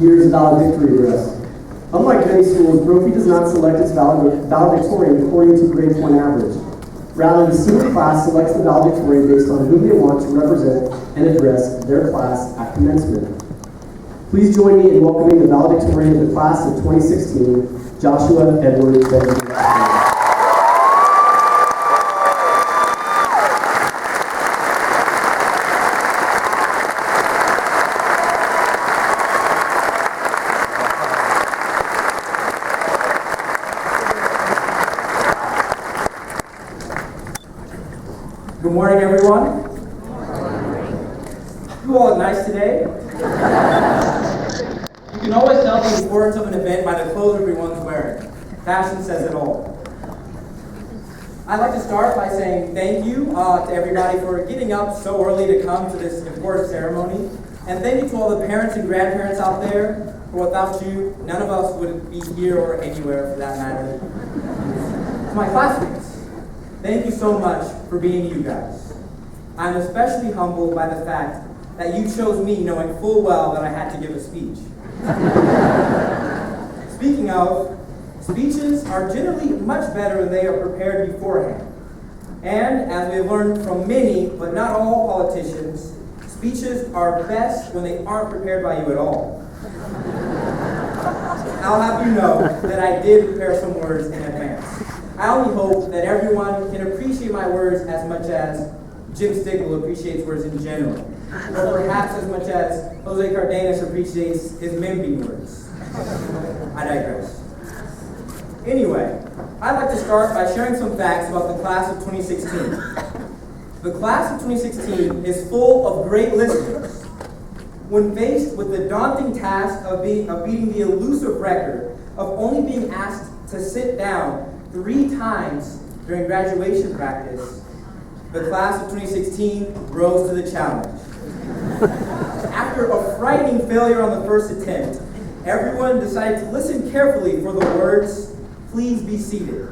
Year's valedictory address. Unlike many schools, Brophy does not select its valedictorian according to grade point average. Rather, the senior class selects the valedictorian based on whom they want to represent and address their class at commencement. Please join me in welcoming the valedictorian of the class of 2016, Joshua Edward Benjamin. Good morning, everyone. You all look nice today. You can always tell the importance of an event by the clothes everyone's wearing. Fashion says it all. I'd like to start by saying thank you to everybody for getting up so early to come to this important ceremony. And thank you to all the parents and grandparents out there, for without you, none of us would be here or anywhere for that matter. To my classmates, thank you so much for being you guys. I'm especially humbled by the fact that you chose me knowing full well that I had to give a speech. Speaking of, speeches are generally much better when they are prepared beforehand. And as we have learned from many, but not all politicians, speeches are best when they aren't prepared by you at all. I'll have you know that I did prepare some words in advance. I only hope that everyone can appreciate my words as much as Jim Stigl appreciates words in general, or perhaps as much as Jose Cardenas appreciates his Memphis words. I digress. Anyway, I'd like to start by sharing some facts about the class of 2016. The class of 2016 is full of great listeners. When faced with the daunting task of beating the elusive record of only being asked to sit down 3 times during graduation practice, the class of 2016 rose to the challenge. After a frightening failure on the first attempt, everyone decided to listen carefully for the words, "Please be seated,"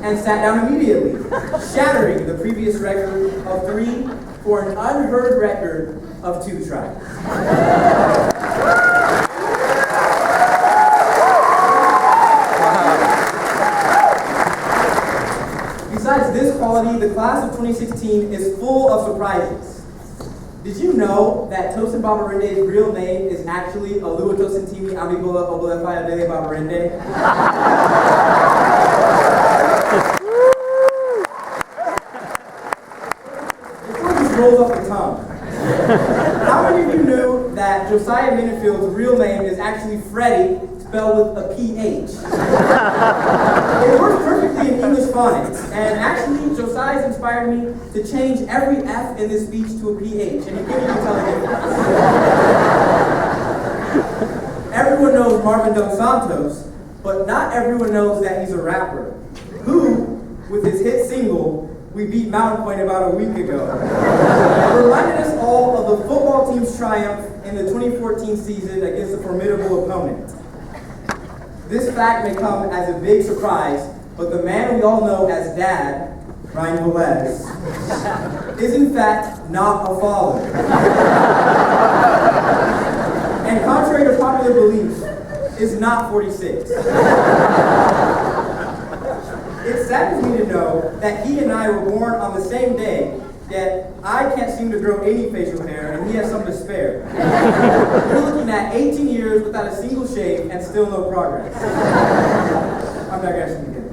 and sat down immediately, shattering the previous record of 3 for an unheard record of 2 tries. Besides this quality, the class of 2016 is full of surprises. Did you know that Tosin Babarende's real name is actually Oluwatosintimi Amibola Obolefayodele Babarende? It sort of just rolls off the tongue. How many of you knew that Josiah Minifield's real name is actually Freddie, spelled with a PH? It works perfectly in English phonics, and actually Josiah's inspired me to change every F in this speech to a PH, and you can't even tell the difference. Everyone knows Marvin Dos Santos, but not everyone knows that he's a rapper, who, with his hit single, "We Beat Mountain Point" about a week ago, reminded us all of the football team's triumph in the 2014 season against a formidable opponent. This fact may come as a big surprise, but the man we all know as Dad, Ryan Velez, is in fact not a father. And contrary to popular belief, is not 46. It saddens me to know that he and I were born on the same day, yet I can't seem to grow any facial hair, and he has some to spare. We're looking at 18 years without a single shave and still no progress. I'm digressing again.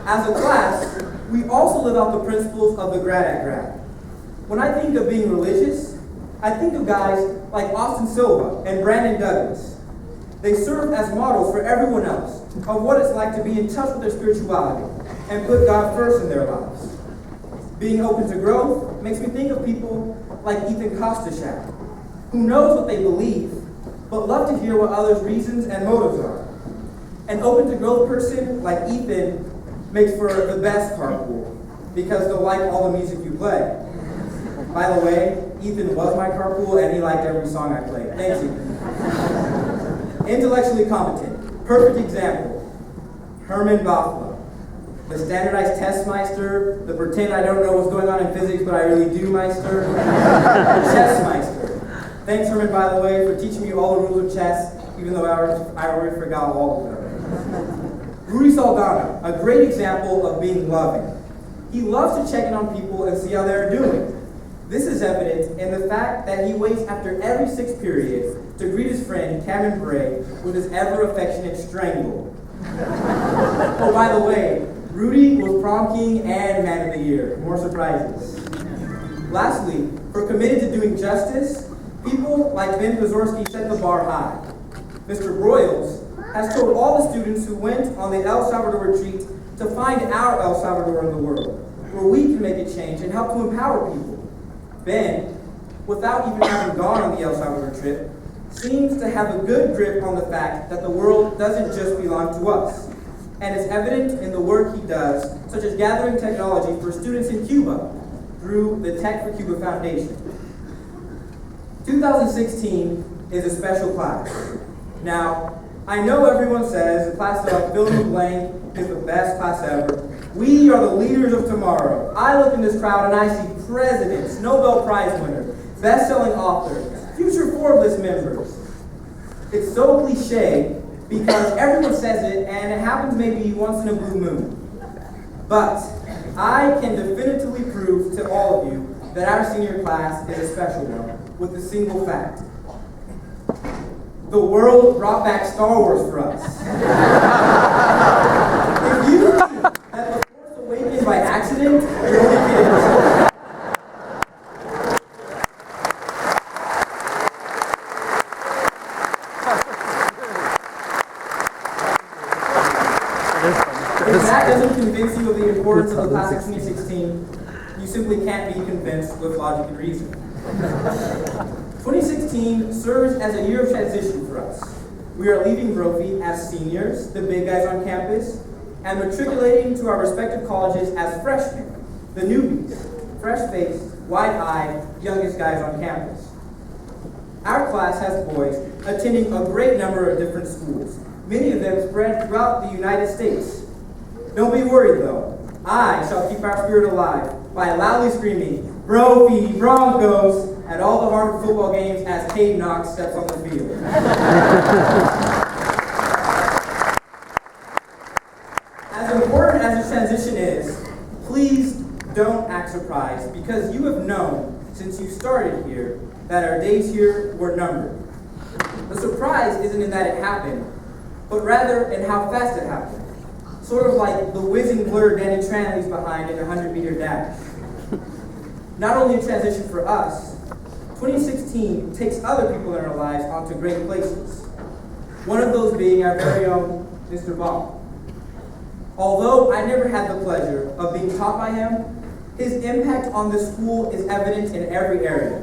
As a class, we also live out the principles of the grad at grad. When I think of being religious, I think of guys like Austin Silva and Brandon Douglas. They serve as models for everyone else of what it's like to be in touch with their spirituality and put God first in their lives. Being open to growth makes me think of people like Ethan Kostashak, who knows what they believe, but love to hear what others' reasons and motives are. An open to growth person like Ethan makes for the best carpool, because they'll like all the music you play. By the way, Ethan was my carpool and he liked every song I played. Thanks, Ethan. Intellectually competent, perfect example, Herman Bothwell. The standardized test meister, the pretend I don't know what's going on in physics, but I really do meister, chess meister, Thanks, Herman, by the way, for teaching me all the rules of chess, even though I already forgot all of them. Rudy Saldana, a great example of being loving. He loves to check in on people and see how they're doing. This is evident in the fact that he waits after every 6 periods to greet his friend Cameron Bray with his ever-affectionate strangle. Oh, by the way, Rudy was prom king and man of the year. More surprises. Lastly, for committed to doing justice, people like Ben Pazorski set the bar high. Mr. Broyles has told all the students who went on the El Salvador retreat to find our El Salvador in the world, where we can make a change and help to empower people. Ben, without even having gone on the El Salvador trip, seems to have a good grip on the fact that the world doesn't just belong to us, and is evident in the work he does, such as gathering technology for students in Cuba through the Tech for Cuba Foundation. 2016 is a special class. Now, I know everyone says the class that fill in the blank is the best class ever. We are the leaders of tomorrow. I look in this crowd and I see presidents, Nobel Prize winners, best-selling authors, future Forbes members. It's so cliche because everyone says it and it happens maybe once in a blue moon. But I can definitively prove to all of you that our senior class is a special one with a single fact. The world brought back Star Wars for us. If you think that The Force Awakens by accident, you're only kidding. If that doesn't convince you of the importance of the class of 2016, you simply can't be convinced with logic and reason. 2016 serves as a year of transition for us. We are leaving Brophy as seniors, the big guys on campus, and matriculating to our respective colleges as freshmen, the newbies, fresh-faced, wide-eyed, youngest guys on campus. Our class has boys attending a great number of different schools, many of them spread throughout the United States. Don't be worried, though. I shall keep our spirit alive by loudly screaming, "Brophy, Broncos!" at all the Harvard football games as Cade Knox steps on the field. As important as the transition is, please don't act surprised because you have known since you started here that our days here were numbered. The surprise isn't in that it happened, but rather in how fast it happened. Sort of like the whizzing blur Danny Tran leaves behind in a 100-meter dash. Not only a transition for us, 2016 takes other people in our lives onto great places. One of those being our very own Mr. Baum. Although I never had the pleasure of being taught by him, his impact on the school is evident in every area.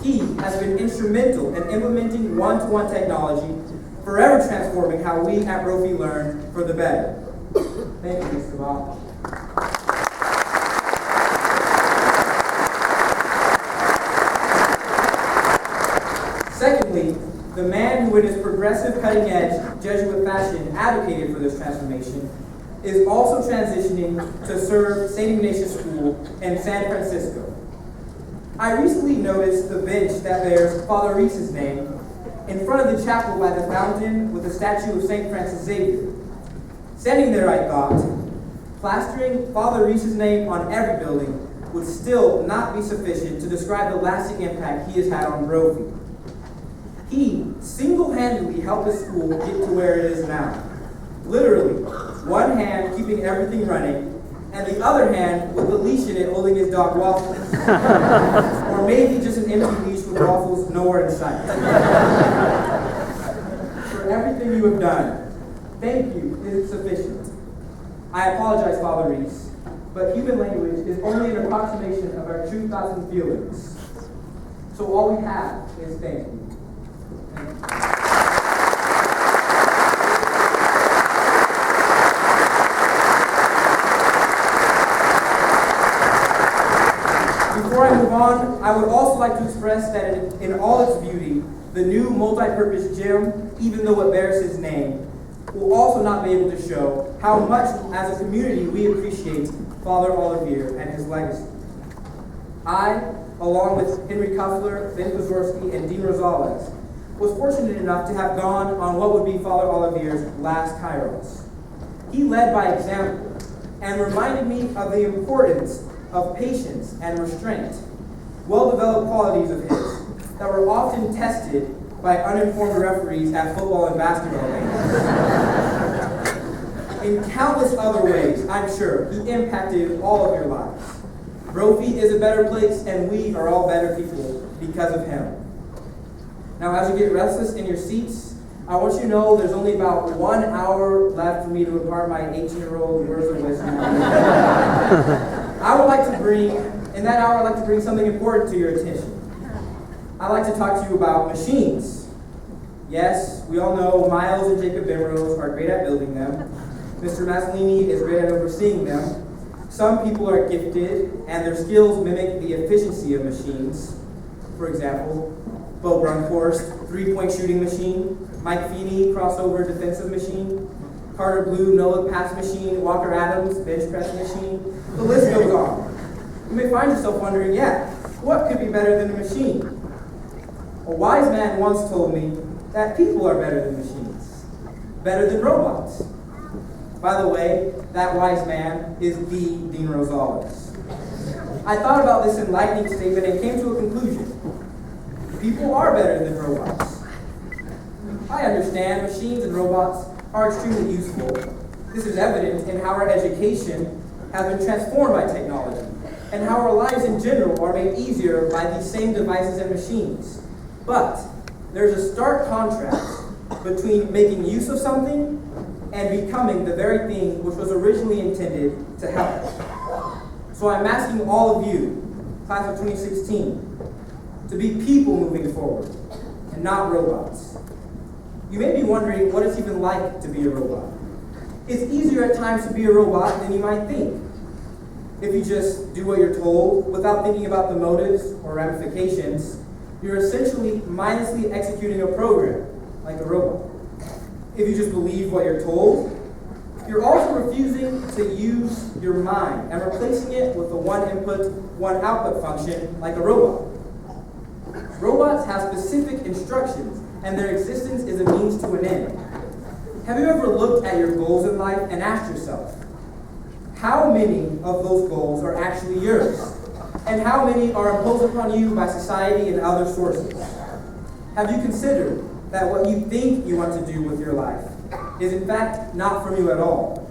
He has been instrumental in implementing one-to-one technology, forever transforming how we at Brophy learn for the better. Thank you, Mr. Baum. Secondly, the man who in his progressive, cutting-edge Jesuit fashion advocated for this transformation is also transitioning to serve St. Ignatius School in San Francisco. I recently noticed the bench that bears Father Reese's name in front of the chapel by the fountain with the statue of St. Francis Xavier. Standing there, I thought, plastering Father Reese's name on every building would still not be sufficient to describe the lasting impact he has had on Brophy. He single-handedly helped his school get to where it is now. Literally, one hand keeping everything running, and the other hand with the leash in it holding his dog Waffles. Or maybe just an empty leash with Waffles nowhere in sight. For everything you have done, thank you is sufficient. I apologize, Father Reese, but human language is only an approximation of our true thoughts and feelings. So all we have is thank you. Before I move on, I would also like to express that in all its beauty, the new multi-purpose gym, even though it bears his name, will also not be able to show how much as a community we appreciate Father Olivier and his legacy. I, along with Henry Kuffler, Ben Kozorski, and Dean Rosales, was fortunate enough to have gone on what would be Father Olivier's last Kairos. He led by example and reminded me of the importance of patience and restraint, well-developed qualities of his that were often tested by uninformed referees at football and basketball games. In countless other ways, I'm sure, he impacted all of your lives. Brophy is a better place, and we are all better people because of him. Now, as you get restless in your seats, I want you to know there's only about 1 hour left for me to impart my 18-year-old words of wisdom. In that hour, I'd like to bring something important to your attention. I'd like to talk to you about machines. Yes, we all know Miles and Jacob Bimrose are great at building them. Mr. Mazzolini is great at overseeing them. Some people are gifted, and their skills mimic the efficiency of machines. For example, Bo Brunkhorst, three-point shooting machine. Mike Feeney, crossover defensive machine. Carter Blue, no-look pass machine. Walker Adams, bench press machine. The list goes on. You may find yourself wondering, what could be better than a machine? A wise man once told me that people are better than machines, better than robots. By the way, that wise man is the Dean Rosales. I thought about this enlightening statement and came to a conclusion. People are better than robots. I understand machines and robots are extremely useful. This is evident in how our education has been transformed by technology, and how our lives in general are made easier by these same devices and machines. But there's a stark contrast between making use of something and becoming the very thing which was originally intended to help. So I'm asking all of you, class of 2016, to be people moving forward and not robots. You may be wondering what it's even like to be a robot. It's easier at times to be a robot than you might think. If you just do what you're told without thinking about the motives or ramifications, you're essentially mindlessly executing a program like a robot. If you just believe what you're told, you're also refusing to use your mind and replacing it with a one input, one output function like a robot. Robots have specific instructions, and their existence is a means to an end. Have you ever looked at your goals in life and asked yourself, how many of those goals are actually yours? And how many are imposed upon you by society and other sources? Have you considered that what you think you want to do with your life is in fact not from you at all?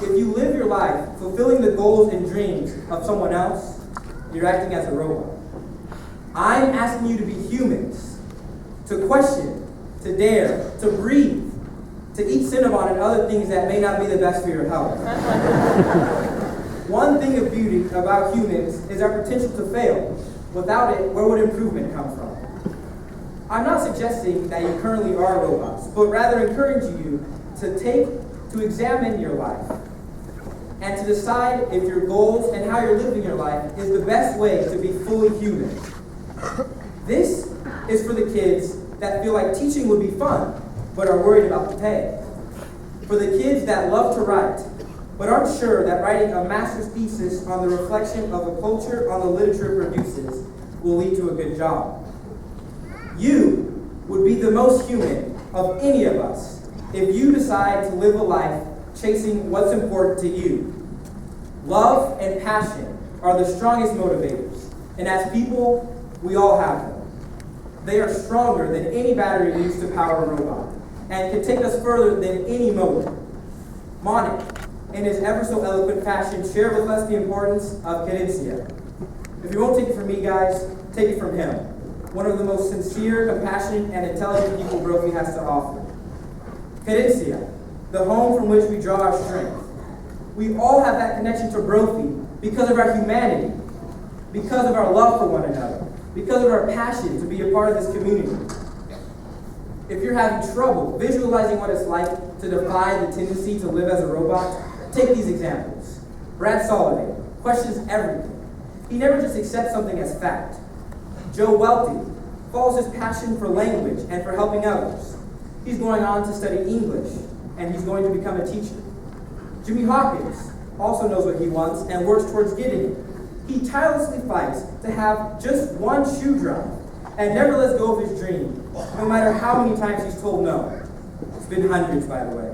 If you live your life fulfilling the goals and dreams of someone else, you're acting as a robot. I'm asking you to be humans, to question, to dare, to breathe, to eat Cinnabon and other things that may not be the best for your health. One thing of beauty about humans is our potential to fail. Without it, where would improvement come from? I'm not suggesting that you currently are robots, but rather encouraging you to examine your life and to decide if your goals and how you're living your life is the best way to be fully human. This is for the kids that feel like teaching would be fun, but are worried about the pay. For the kids that love to write, but aren't sure that writing a master's thesis on the reflection of the culture on the literature it produces will lead to a good job. You would be the most human of any of us if you decide to live a life chasing what's important to you. Love and passion are the strongest motivators, and as people, we all have them. They are stronger than any battery used to power a robot, and can take us further than any motor. Monik, in his ever so eloquent fashion, shared with us the importance of cadencia. If you won't take it from me, guys, take it from him. One of the most sincere, compassionate, and intelligent people Brophy has to offer. Cadencia, the home from which we draw our strength. We all have that connection to Brophy because of our humanity, because of our love for one another, because of our passion to be a part of this community. If you're having trouble visualizing what it's like to defy the tendency to live as a robot, take these examples. Brad Soliday questions everything. He never just accepts something as fact. Joe Welty follows his passion for language and for helping others. He's going on to study English, and he's going to become a teacher. Jimmy Hawkins also knows what he wants and works towards getting it. He tirelessly fights to have just one shoe drop and never lets go of his dream, no matter how many times he's told no. It's been hundreds, by the way.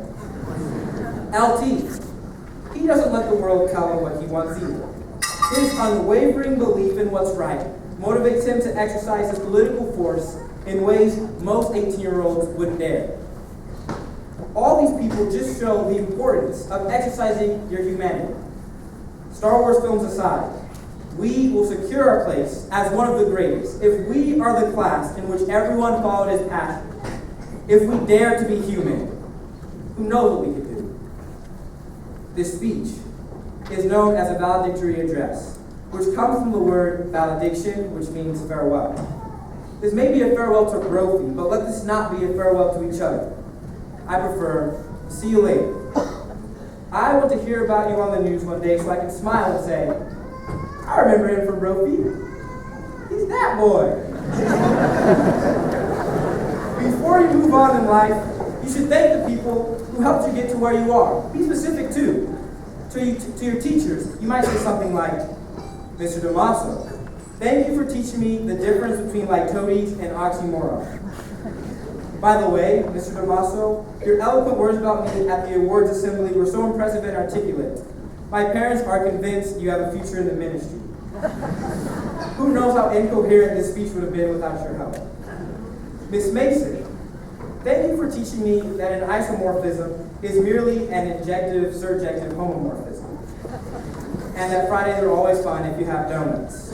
LT. He doesn't let the world tell him what he wants either. His unwavering belief in what's right motivates him to exercise his political force in ways most 18-year-olds wouldn't dare. All these people just show the importance of exercising your humanity. Star Wars films aside, we will secure our place as one of the greatest if we are the class in which everyone followed his passion. If we dare to be human, who knows what we could do? This speech is known as a valedictory address, which comes from the word valediction, which means farewell. This may be a farewell to Brophy, but let this not be a farewell to each other. I prefer, see you later. I want to hear about you on the news one day so I can smile and say, I remember him from Brophy. He's that boy. Before you move on in life, you should thank the people who helped you get to where you are. Be specific too. To your teachers, you might say something like, Mr. Damaso, thank you for teaching me the difference between litotes and oxymoron. By the way, Mr. Damaso, your eloquent words about me at the awards assembly were so impressive and articulate. My parents are convinced you have a future in the ministry. Who knows how incoherent this speech would have been without your help. Miss Mason, thank you for teaching me that an isomorphism is merely an injective-surjective homomorphism. And that Fridays are always fun if you have donuts.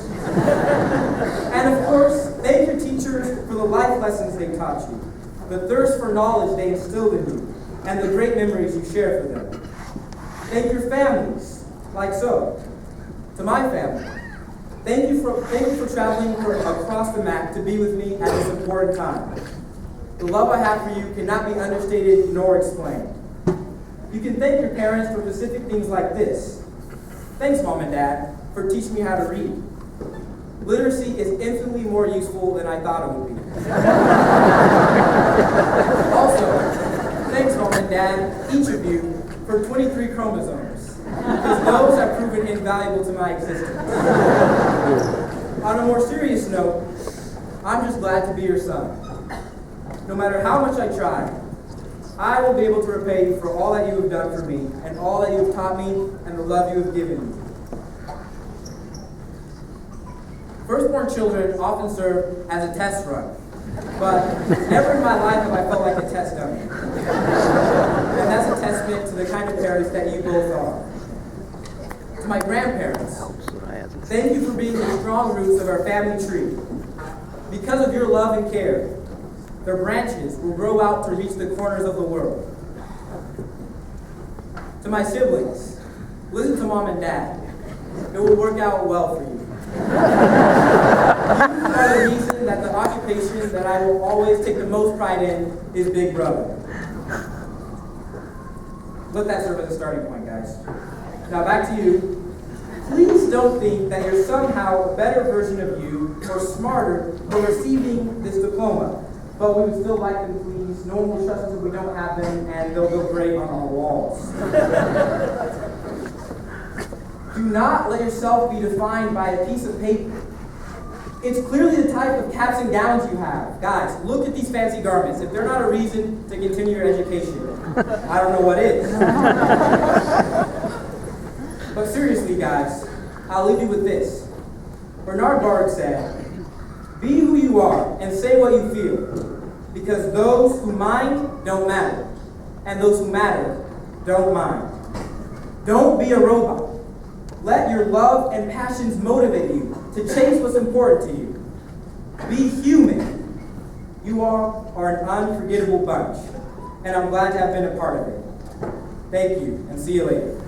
And of course, thank your teachers for the life lessons they taught you, the thirst for knowledge they instilled in you, and the great memories you shared for them. Thank your families, like so. To my family, thank you for traveling across the map to be with me at this important time. The love I have for you cannot be understated nor explained. You can thank your parents for specific things like this. Thanks, Mom and Dad, for teaching me how to read. Literacy is infinitely more useful than I thought it would be. Also, thanks, Mom and Dad, each of you, for 23 chromosomes, because those have proven invaluable to my existence. On a more serious note, I'm just glad to be your son. No matter how much I try, I will be able to repay you for all that you have done for me, and all that you have taught me, and the love you have given me. Firstborn children often serve as a test run, but never in my life have I felt like a test dummy. And that's a testament to the kind of parents that you both are. To my grandparents, thank you for being the strong roots of our family tree. Because of your love and care, their branches will grow out to reach the corners of the world. To my siblings, listen to Mom and Dad. It will work out well for you. You are the reason that the occupation that I will always take the most pride in is Big Brother. Let that serve as a starting point, guys. Now back to you. Please don't think that you're somehow a better version of you or smarter for receiving this diploma. But we would still like them, please. No one will trust us if we don't have them, and they'll go great on our walls. Do not let yourself be defined by a piece of paper. It's clearly the type of caps and gowns you have. Guys, look at these fancy garments. If they're not a reason to continue your education, I don't know what is. But seriously, guys, I'll leave you with this. Bernard Barg said, "Be who you are and say what you feel, because those who mind don't matter, and those who matter don't mind." Don't be a robot. Let your love and passions motivate you to chase what's important to you. Be human. You are an unforgettable bunch, and I'm glad to have been a part of it. Thank you, and see you later.